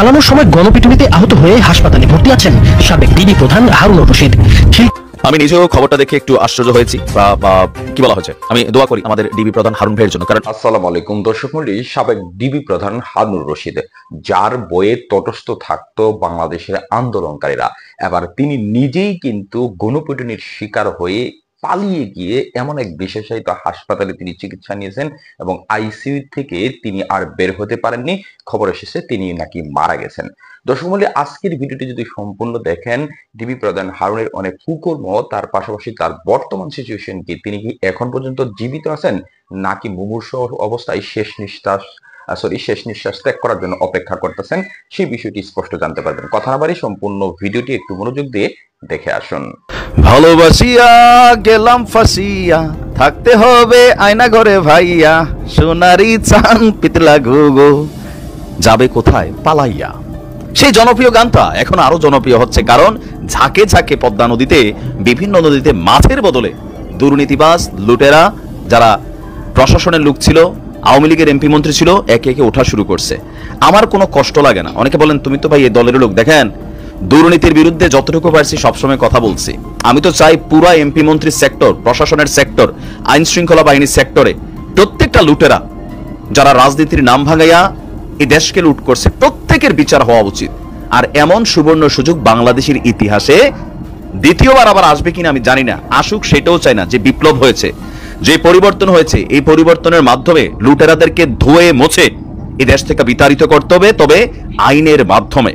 পালানোর সময় গণপিটুনিতে আহত হয়ে হাসপাতালে ভর্তি আছেন সাবেক ডিবি প্রধান হারুন রশিদ। আমি নিজেও খবরটা দেখে একটু আশ্চর্য হয়েছি বা কি বলা হয়েছে, আমি দোয়া করি আমাদের ডিবি প্রধান হারুন ভাইয়ের জন্য। কারণ আসসালামু আলাইকুম দর্শক মণ্ডলী, সাবেক ডিবি প্রধান হারুন রশিদ, যার বইয়ে তটস্থ থাকতো বাংলাদেশের আন্দোলনকারীরা, এবার তিনি নিজেই কিন্তু গণপিটুনির শিকার হয়ে পালিয়ে গিয়ে এমন এক বিশেষায়িত হাসপাতালে তিনি চিকিৎসা নিয়েছেন এবং আইসিইউ থেকে তিনি আর বের হতে পারেননি। খবর এসেছে তিনি নাকি মারা গেছেন। দর্শক মণ্ডলী, আজকের ভিডিওটি যদি সম্পূর্ণ দেখেন, ডিবি প্রধান হারুনের অনেক কুকর্ম, তার পাশাপাশি তার বর্তমান সিচুয়েশন কি, তিনি কি এখন পর্যন্ত জীবিত আছেন নাকি মুমূর্ষু অবস্থায় শেষ নিঃশ্বাস ত্যাগ করার জন্য অপেক্ষা করতেছেন, সেই বিষয়টি স্পষ্ট জানতে পারবেন। কথা না বাড়ি সম্পূর্ণ ভিডিওটি একটু মনোযোগ দিয়ে দেখে আসুন। ভালোবাসিয়া গেলাম ফাঁসিয়া, থাকতে হবে আয়না ঘরে ভাইয়া, সোনারি চান পিতলা গুগো, যাবে কোথায় পালাইয়া। সেই জনপ্রিয় গানটা এখন আরো জনপ্রিয় হচ্ছে, কারণ ঝাঁকে ঝাঁকে পদ্মা নদীতে, বিভিন্ন নদীতে মাছের বদলে দুর্নীতিবাজ লুটেরা, যারা প্রশাসনের লোক ছিল, আওয়ামী লীগের এমপি মন্ত্রী ছিল, একে একে ওঠা শুরু করছে। আমার কোনো কষ্ট লাগে না। অনেকে বলেন তুমি তো ভাই এই দলের লোক, দেখেন দুর্নীতির বিরুদ্ধে যতটুকু পারছি সবসময় কথা বলছি। আমি তো চাই পুরা এমপি মন্ত্রীর সেক্টর, প্রশাসনের সেক্টর, আইন শৃঙ্খলা বাহিনীর সেক্টরে প্রত্যেকটা লুটেরা যারা রাজনীতির নাম ভাঙাইয়া এই দেশকে লুট করছে, প্রত্যেকের বিচার হওয়া উচিত। আর এমন সুবর্ণ সুযোগ বাংলাদেশের ইতিহাসে দ্বিতীয়বার আবার আসবে কিনা আমি জানি না, আসুক সেটাও চাই না। যে বিপ্লব হয়েছে, যে পরিবর্তন হয়েছে, এই পরিবর্তনের মাধ্যমে লুটেরাদেরকে ধুয়ে মুছে এই দেশ থেকে বিতাড়িত করতে হবে, তবে আইনের মাধ্যমে।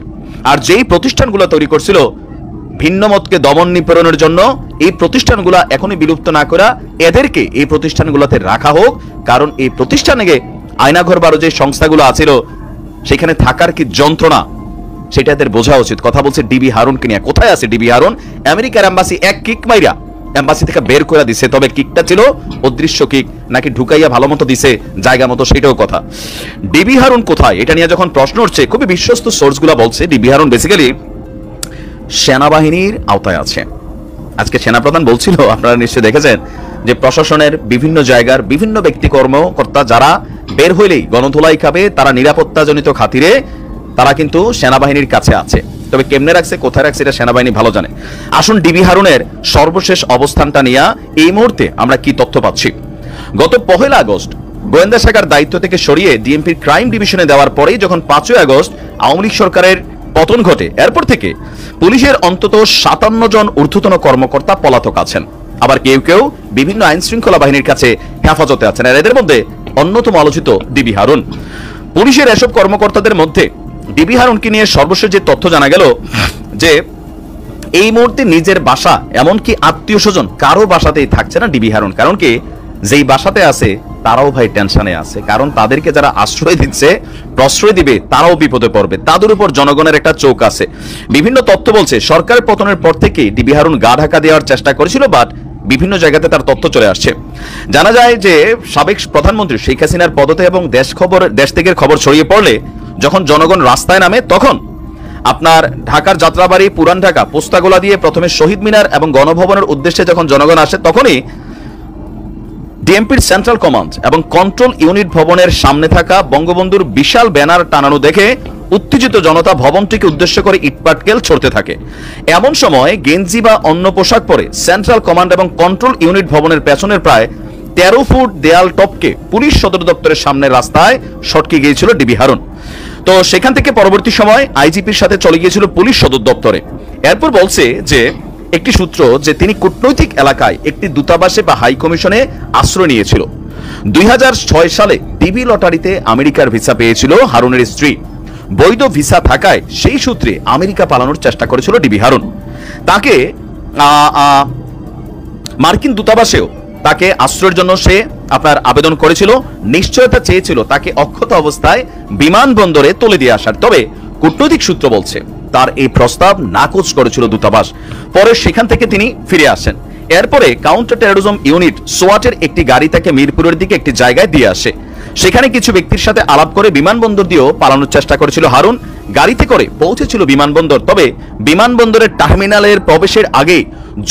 আর যেই প্রতিষ্ঠানগুলো তৈরি করছিল ভিন্ন মতকে দমন নিপীড়নের জন্য, এই প্রতিষ্ঠানগুলো এখনই বিলুপ্ত না করা, এদেরকে এই প্রতিষ্ঠানগুলোতে রাখা হোক। কারণ এই প্রতিষ্ঠানে আয়নাঘর বারো যে সংস্থাগুলো আছিল, সেখানে থাকার কি যন্ত্রণা সেটা এদের বোঝা উচিত। কথা বলছে ডিবি হারুনকে নিয়ে। কোথায় আছে ডিবি হারুন? আমেরিকার এম্বাসি এক কিক মাইরা এম্বাসি থেকে বের করে দিছে, তবে কিকটা ছিল অদৃশ্য কিক, নাকি ঢুকাইয়া ভালো মতো দিছে জায়গা মতো, সেটাও কথা। ডিবি হারুন কোথায় এটা নিয়ে যখন প্রশ্ন উঠছে, খুবই বিশ্বস্ত সোর্সগুলো বলছে ডিবি হারুন বেসিক্যালি সেনাবাহিনীর আওতায় আছে। আজকে সেনাপ্রধান বলছিল, আপনারা নিশ্চয়ই দেখেছেন, যে প্রশাসনের বিভিন্ন জায়গার বিভিন্ন ব্যক্তি কর্মকর্তা যারা বের হইলেই গণধোলাই খাবে, তারা নিরাপত্তাজনিত খাতিরে তারা কিন্তু সেনাবাহিনীর কাছে আছে। তবে কেমনে রাখছে, কোথায় রাখছে, এটা সেনাবাহিনী ভালো জানে। আসুন ডিবি হারুনের সর্বশেষ অবস্থানটা নিয়ে এই মুহূর্তে আমরা কি তথ্য পাচ্ছি। গত 1 আগস্ট গোয়েন্দা শাখার দায়িত্ব থেকে সরিয়ে ডিএমপির ক্রাইম ডিভিশনে দেওয়ার পরেই যখন 5 আগস্ট আওয়ামী লীগ সরকারের পতন ঘটে, এরপর থেকে পুলিশের অন্তত 57 জন ঊর্ধ্বতন কর্মকর্তা পলাতক আছেন। আবার কেউ কেউ বিভিন্ন আইন শৃঙ্খলা বাহিনীর কাছে হেফাজতে আছেন। আর এদের মধ্যে অন্যতম আলোচিত ডিবি হারুন। পুলিশের এসব কর্মকর্তাদের মধ্যে ডিবি হারুনকে নিয়ে সর্বশেষ যে তথ্য জানা গেল, যে এই মুহূর্তে নিজের বাসা, এমনকি আত্মীয় স্বজন কারো বাসাতেই থাকছে না ডিবি হারুন। কারণ কি, যেই বাসাতে আছে তারাও ভাই টেনশনে আছে, কারণ তাদেরকে যারা আশ্রয় দিচ্ছে, প্রশ্রয় দিবে, তারাও বিপদে পড়বে। তাদের উপর জনগণের একটা চোখ আছে। বিভিন্ন তথ্য বলছে সরকার পতনের পর থেকে ডিবি হারুন গা ঢাকা দেওয়ার চেষ্টা করেছিল, বাট বিভিন্ন জায়গাতে তার তথ্য চলে আসছে। জানা যায় যে সাবেক প্রধানমন্ত্রী শেখ হাসিনার পদতে এবং দেশ থেকে খবর ছড়িয়ে পড়লে যখন জনগণ রাস্তায় নামে, তখন আপনার ঢাকার যাত্রাবাড়ি, পুরান ঢাকা, পোস্তাগোলা দিয়ে প্রথমে শহীদ মিনার এবং গণভবনের উদ্দেশ্যে যখন জনগণ আসে, তখনই ডিএমপির সেন্ট্রাল কমান্ড এবং কন্ট্রোল ইউনিট ভবনের সামনে থাকা বঙ্গবন্ধুর বিশাল ব্যানার টানানো দেখে উত্তেজিত জনতা ভবনটিকে উদ্দেশ্য করে ইটপাটকেল ছড়তে থাকে। এমন সময় গেঞ্জি বা অন্য পোশাক পরে সেন্ট্রাল কমান্ড এবং কন্ট্রোল ইউনিট ভবনের পেছনের প্রায় 13 ফুট দেয়াল টপকে পুলিশ সদর দপ্তরের সামনে রাস্তায় সটকে গিয়েছিল ডিবি হারুন। তো সেখান থেকে পরবর্তী সময় আইজিপির সাথে চলে গিয়েছিল পুলিশ সদর দপ্তরে। এরপর বলছে যে একটি সূত্র, যে তিনি কূটনৈতিক এলাকায় একটি দূতাবাসে বা হাই কমিশনে আশ্রয় নিয়েছিল। 2006 সালে ডিবি লটারিতে আমেরিকার ভিসা পেয়েছিল হারুনের স্ত্রী। বৈধ ভিসা থাকায় সেই সূত্রে আমেরিকা পালানোর চেষ্টা করেছিল ডিবি হারুন। তাকে মার্কিন দূতাবাসেও তাকে আশ্রয়ের জন্য সে আপনার আবেদন করেছিল, নিশ্চয়তা চেয়েছিল তাকে অক্ষত অবস্থায় বিমানবন্দরে তুলে দিয়ে আসার। তবে কূটনৈতিক সূত্র বলছে তার এই প্রস্তাব নাকচ করেছিল দূতাবাস। পরে সেখান থেকে তিনি ফিরে আসেন। এরপরে কাউন্টার টেরোরিজম ইউনিট সোয়াটের একটি গাড়ি তাকে মিরপুরের দিকে একটি জায়গায় দিয়ে আসে। সেখানে কিছু ব্যক্তির সাথে আলাপ করে বিমানবন্দর দিয়েও পালানোর চেষ্টা করেছিল হারুন। গাড়িতে করে পৌঁছেছিল বিমানবন্দর, তবে বিমানবন্দরের টার্মিনালের প্রবেশের আগে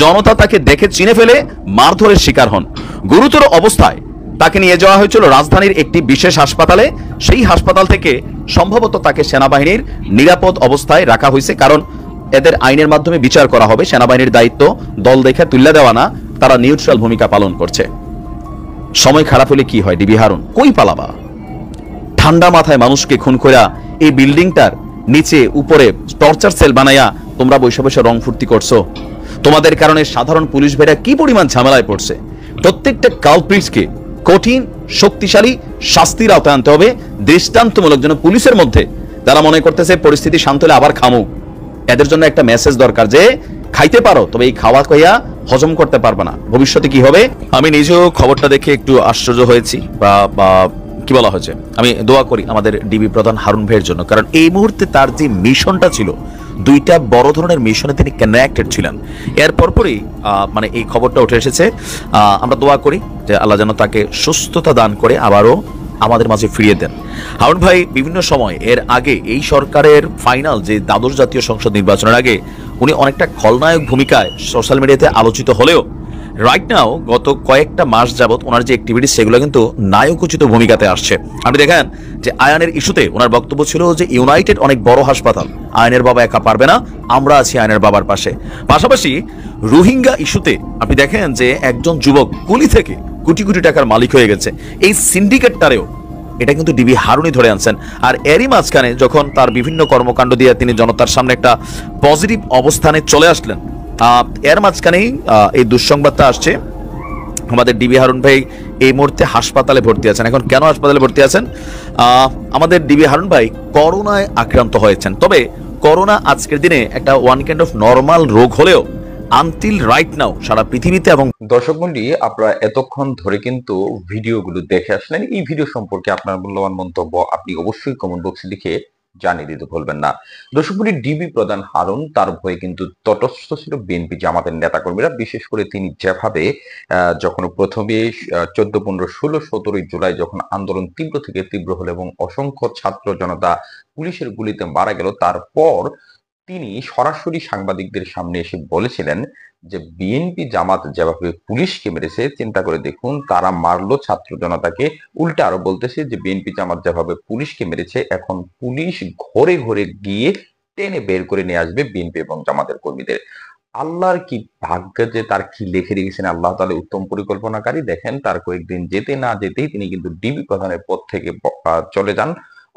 জনতা তাকে দেখে চিনে ফেলে মারধরের শিকার হন। গুরুতর অবস্থায় তাকে নিয়ে যাওয়া হয়েছিল রাজধানীর একটি বিশেষ হাসপাতালে। সেই হাসপাতাল থেকে সম্ভবত তাকে সেনাবাহিনীর নিরাপদ অবস্থায় রাখা হয়েছে, কারণ এদের আইনের মাধ্যমে বিচার করা হবে। সেনাবাহিনীর দায়িত্ব দল দেখে তুলে দেওয়া না, তারা নিউট্রাল ভূমিকা পালন করছে। সময় খারাপ হলে কি হয়? ডিবি হারুন কই পালাবা? ঠান্ডা মাথায় মানুষকে খুন কইরা এই বিল্ডিংটার নিচে উপরে টর্চার সেল বানাইয়া তোমরা বসে বসে রং ফুর্তি করছো। তোমাদের কারণে সাধারণ পুলিশ ভাইরা কি পরিমাণ ঝামেলায় পড়ছে। প্রত্যেকটা কালপ্রিটসকে কঠিন শক্তিশালী শাস্তির আওতায় আনতে হবে, দৃষ্টান্তমূলক। যেন পুলিশের মধ্যে যারা মনে করতেছে পরিস্থিতি শান্ত হলে আবার খামু, এদের জন্য একটা মেসেজ দরকার যে খাইতে পারো, তবে এই খাওয়া কইয়া হজম করতে পারবে না। ভবিষ্যতে কি হবে? আমি নিজেও খবরটা দেখে একটু আশ্চর্য হয়েছি, বা কি বলা হয়েছে। আমি দোয়া করি আমাদের ডিবি প্রধান হারুন ভাইয়ের জন্য, কারণ এই মুহূর্তে তার যে মিশনটা ছিল, দুইটা বড় ধরনের মিশনে তিনি কানেক্টেড ছিলেন। এর পরপরই মানে এই খবরটা উঠে এসেছে। আমরা দোয়া করি যে আল্লাহ যেন তাকে সুস্থতা দান করে আবারও আমাদের মাঝে ফিরিয়ে দেন। হারুন ভাই বিভিন্ন সময় এর আগে এই সরকারের ফাইনাল যে দ্বাদশ জাতীয় সংসদ নির্বাচনের আগে উনি অনেকটা খলনায়ক ভূমিকায় সোশ্যাল মিডিয়াতে আলোচিত হলেও রাইট নাও গত কয়েকটা মাস যাবত ওনার যে অ্যাক্টিভিটিস সেগুলো কিন্তু নায়কোচিত ভূমিকাতে আসছে। আপনি দেখেন যে আয়ানের ইস্যুতে ওনার বক্তব্য ছিল যে ইউনাইটেড অনেক বড় হাসপাতাল, আয়নের বাবা একা পারবে না, আমরা আছি আয়নের বাবার পাশে। পাশাপাশি রোহিঙ্গা ইস্যুতে আপনি দেখেন যে একজন যুবক কুলি থেকে কোটি কোটি টাকার মালিক হয়ে গেছে। এই সিন্ডিকেটটারেও এটা কিন্তু ডিবি হারুনই ধরে আনছেন। আর এরই মাঝখানে যখন তার বিভিন্ন কর্মকাণ্ড দিয়ে তিনি জনতার সামনে একটা পজিটিভ অবস্থানে চলে আসলেন, এর মাঝখানেই এই দুঃসংবাদটা আসছে আমাদের ডিবি হারুন ভাই এই মুহূর্তে হাসপাতালে ভর্তি আছেন। এখন কেন হাসপাতালে ভর্তি আছেন? আমাদের ডিবি হারুন ভাই করোনায় আক্রান্ত হয়েছেন। তবে করোনা আজকের দিনে একটা ওয়ান কাইন্ড অফ নর্মাল রোগ হলেও আনটিল রাইট নাও সারা পৃথিবীতে এবং দর্শক মণ্ডলী, আপনারা এতক্ষণ ধরে কিন্তু ভিডিওগুলো দেখে আসলেন। এই ভিডিও সম্পর্কে আপনার মূল্যবান মন্তব্য আপনি অবশ্যই কমেন্ট বক্সে লিখে জানিয়ে দিতে ভুলবেন না। দর্শক মণ্ডলী, ডিবি প্রধান হারুন তার ভয়ে কিন্তু তটস্থ ছিল বিএনপি জামাতের নেতাকর্মীরা। বিশেষ করে তিনি যেভাবে যখন প্রথমে 14, 15, 16, 17 জুলাই যখন আন্দোলন তীব্র থেকে তীব্র হলো এবং অসংখ্য ছাত্র জনতা পুলিশের গুলিতে মারা গেল, তারপর তিনি সরাসরি সাংবাদিকদের সামনে এসে বলেছিলেন যে বিএনপি জামাত যেভাবে পুলিশকে মেরেছে, চিন্তা করে দেখুন তারা মারলো ছাত্র জনতাকে। উল্টা আরো বলতেছে যে বিএনপি জামাত যেভাবে পুলিশকে মেরেছে, এখন পুলিশ ঘরে ঘরে গিয়ে টেনে বের করে নিয়ে আসবে বিএনপি এবং জামাতের কর্মীদের। আল্লাহর কি ভাগ্য যে তার কি লিখে রেখেছেন আল্লাহ তাআলা উত্তম পরিকল্পনাকারী। দেখেন তার কয়েকদিন যেতে না যেতেই তিনি কিন্তু ডিবি প্রধানের পদ থেকে চলে যান,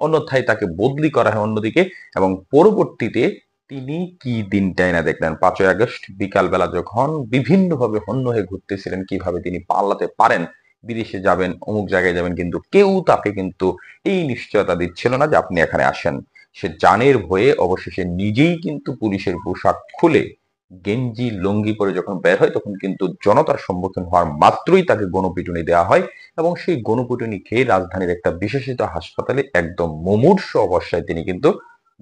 অন্যথায় তাকে বদলি করা হয় অন্যদিকে। এবং পরবর্তীতে তিনি কি দিনটাই না দেখলেন, 5ই আগস্ট বিকাল বেলা যখন বিভিন্ন ভাবে হন্য হয়ে ঘুরতেছিলেন কিভাবে তিনি পালাতে পারেন, বিদেশে যাবেন, অমুক জায়গায় যাবেন, কিন্তু কেউ তাকে কিন্তু এই নিশ্চয়তা দিচ্ছিল না যে আপনি এখানে আসেন। সে জানের ভয়ে অবশেষে নিজেই কিন্তু পুলিশের পোশাক খুলে গেঞ্জি লুঙ্গি পরে যখন বের হয়, তখন কিন্তু জনতার সম্মুখীন হওয়ার মাত্রই তাকে গণপিটুনি দেওয়া হয় এবং সেই গণপিটুনি খেয়ে রাজধানীর একটা বিশেষিত হাসপাতালে একদম মুমূর্ষ অবস্থায় তিনি কিন্তু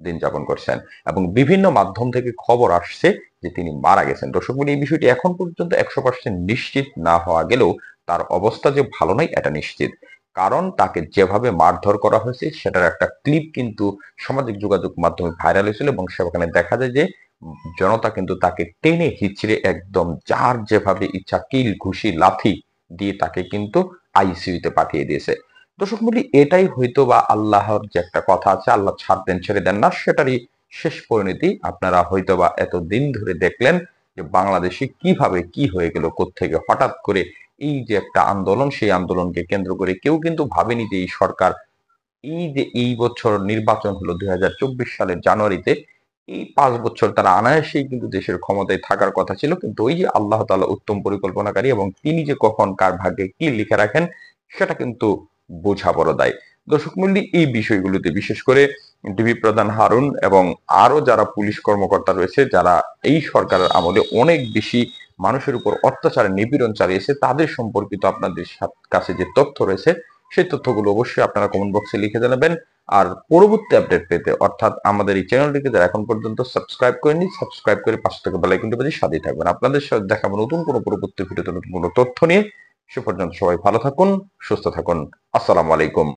দিন যাপন করছেন এবং বিভিন্ন মাধ্যম থেকে খবর আসছে যে তিনি মারা গেছেন। দর্শক বলি, এই বিষয়টি এখন পর্যন্ত 100% নিশ্চিত না হওয়া গেলেও তার অবস্থা যে ভালো নয় এটা নিশ্চিত। কারণ তাকে যেভাবে মারধর করা হয়েছে সেটার একটা ক্লিপ কিন্তু সামাজিক যোগাযোগ মাধ্যমে ভাইরাল হয়েছিল এবং সেখানে দেখা যায় যে জনতা কিন্তু তাকে টেনে হিচড়ে একদম যার যেভাবে ইচ্ছা কিল ঘুষি লাথি দিয়ে তাকে কিন্তু আইসিইউতে পাঠিয়ে দিয়েছে। দর্শক মণ্ডলী, এটাই হয়তো বা আল্লাহর যে একটা কথা আছে, আল্লাহ ছাড় দেন ছেড়ে দেন না, সেটারই শেষ পরিণতি। আপনারা হয়তো বা এতদিন ধরে দেখলেন যে বাংলাদেশে কিভাবে কি হয়ে গেল, কোত্থেকে হঠাৎ করে এই যে একটা আন্দোলন, সেই আন্দোলনকে কেন্দ্র করে কেউ কিন্তু ভাবেনি যে এই সরকার, এই যে এই বছর নির্বাচন হলো 2024 সালের জানুয়ারিতে, এই 5 বছর তারা অনায়াসেই কিন্তু দেশের ক্ষমতায় থাকার কথা ছিল। কিন্তু ওই যে আল্লাহ তাআলা উত্তম পরিকল্পনাকারী এবং তিনি যে কখন কার ভাগ্যে কি লিখে রাখেন সেটা কিন্তু বোঝা বড় দায়। দর্শক মণ্ডলী, এই বিষয়গুলোতে বিশেষ করে ডিবি প্রধান হারুন এবং আরো যারা পুলিশ কর্মকর্তা রয়েছে, যারা এই সরকারের আমলে অনেক বেশি মানুষের উপর অত্যাচার নিপীড়ন চালিয়েছে, তাদের সম্পর্কিত আপনাদের কাছে যে তথ্য রয়েছে সেই তথ্যগুলো অবশ্যই আপনারা কমেন্ট বক্সে লিখে জানাবেন। আর পরবর্তী আপডেট পেতে অর্থাৎ আমাদের এই চ্যানেলটিকে যারা এখন পর্যন্ত সাবস্ক্রাইব করেনি, সাবস্ক্রাইব করে পাশে থেকে বেল আইকনটি বাজিয়ে সাথেই থাকবেন। আপনাদের সাথে দেখাবো নতুন কোনো পরবর্তী ভিডিওতে নতুন কোনো তথ্য নিয়ে। সে পর্যন্ত সবাই ভালো থাকুন, সুস্থ থাকুন। আসসালামু আলাইকুম।